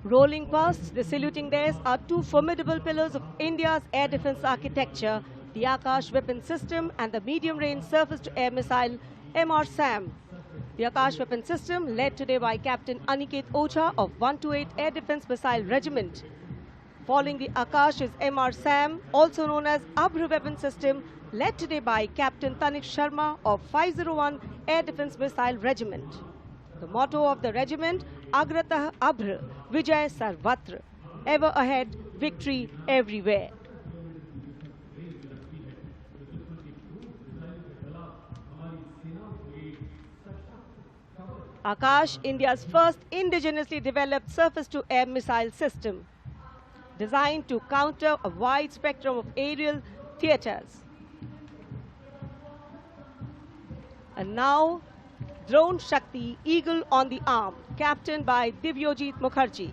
Rolling past the saluting days are two formidable pillars of India's air defense architecture, the Akash weapon system and the medium-range surface-to-air missile MRSAM. The Akash weapon system, led today by Captain Aniket Ocha of 128 Air Defense Missile Regiment. Following the Akash is MRSAM, also known as Abhr weapon system, led today by Captain Tanik Sharma of 501 Air Defense Missile Regiment. The motto of the regiment, Agratah Abhr, Vijay Sarvatra, ever ahead, victory everywhere. Akash, India's first indigenously developed surface-to-air missile system, designed to counter a wide spectrum of aerial theatres. And now, Drone Shakti Eagle on the arm, captained by Divyojit Mukherjee.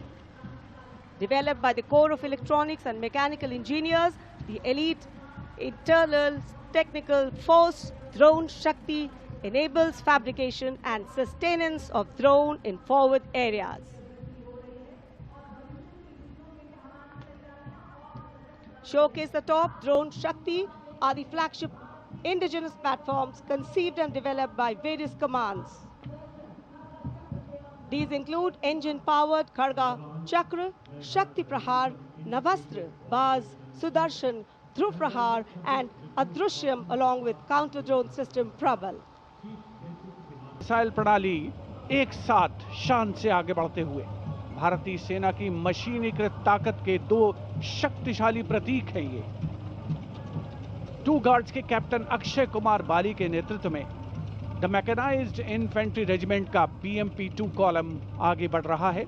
Developed by the Corps of Electronics and Mechanical Engineers, the elite internal technical force, Drone Shakti enables fabrication and sustenance of drone in forward areas. Showcase the top, Drone Shakti are the flagship indigenous platforms conceived and developed by various commands. These include engine-powered Kharga Chakra, Shakti Prahar, Navastra, Baz, Sudarshan, Dhruv Prahar and Adrushyam along with counter-drone system Prabal. Missile प्रणाली एक साथ शान से आगे बढ़ते हुए भारतीय सेना की मशीनीकृत ताकत के दो शक्तिशाली प्रतीक हैं ये। टू गार्ड्स के कैप्टन अक्षय कुमार बाली के नेतृत्व में द मैकेनाइज्ड इन्फेंट्री रेजिमेंट का PMP-2 कॉलम आगे बढ़ रहा है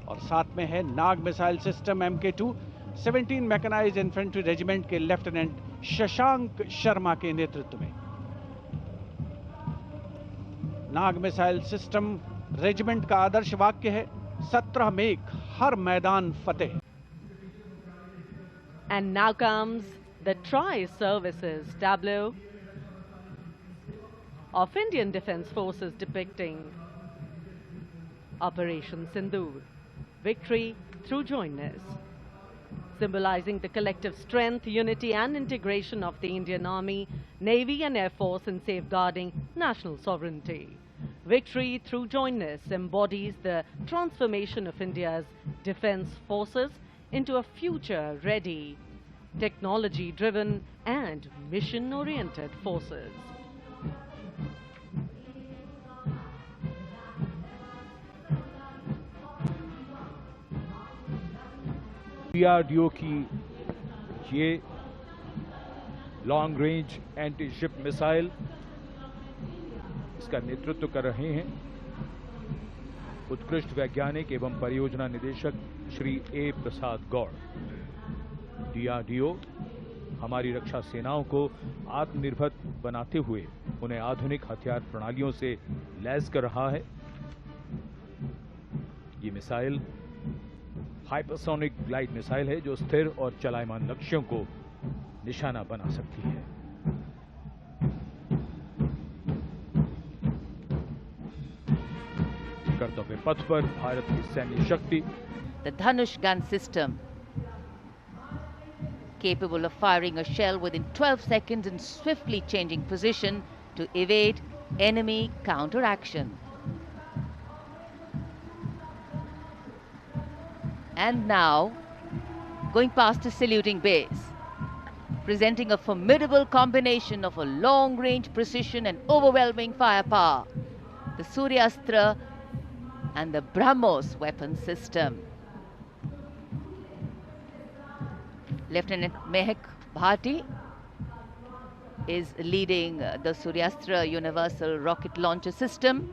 और साथ में है Nag missile system MK2 17 mechanised infantry regiment के लेफ्टिनेंट शशांक शर्मा के नेतृत्व में। नाग मिसाइल सिस्टम रेजिमेंट का आदर्श वाक्य है 17 मेघ हर मैदान फतेह। And now comes the tri-services tableau of Indian Defence Forces depicting Operation Sindoor, victory through jointness, symbolizing the collective strength, unity and integration of the Indian Army, Navy and Air Force in safeguarding national sovereignty. Victory through jointness embodies the transformation of India's defence forces into a future-ready, technology-driven and mission-oriented forces. DRDO की ये long range anti ship missile इसका नेतृत्व कर रहे हैं उत्कृष्ट वैज्ञानिक एवं परियोजना निदेशक Shri A. Prasad Gaur. DRDO हमारी रक्षा सेनाओं को आत्मनिर्भर बनाते हुए उन्हें आधुनिक हथियार प्रणालियों से लैस कर रहा है। ये मिसाइल हाइपरसोनिक ग्लाइड मिसाइल है जो स्थिर और चलायमान लक्ष्यों को निशाना बना सकती है। कर्तव्य पथ पर भारत की सैन्य शक्ति। The Dhanush gun system, capable of firing a shell within 12 seconds and swiftly changing position to evade enemy counteraction. And now, going past a saluting base, presenting a formidable combination of a long-range precision and overwhelming firepower, the Suryastra and the BrahMos weapon system. Lieutenant Mehak Bhati is leading the Suryastra Universal Rocket Launcher System.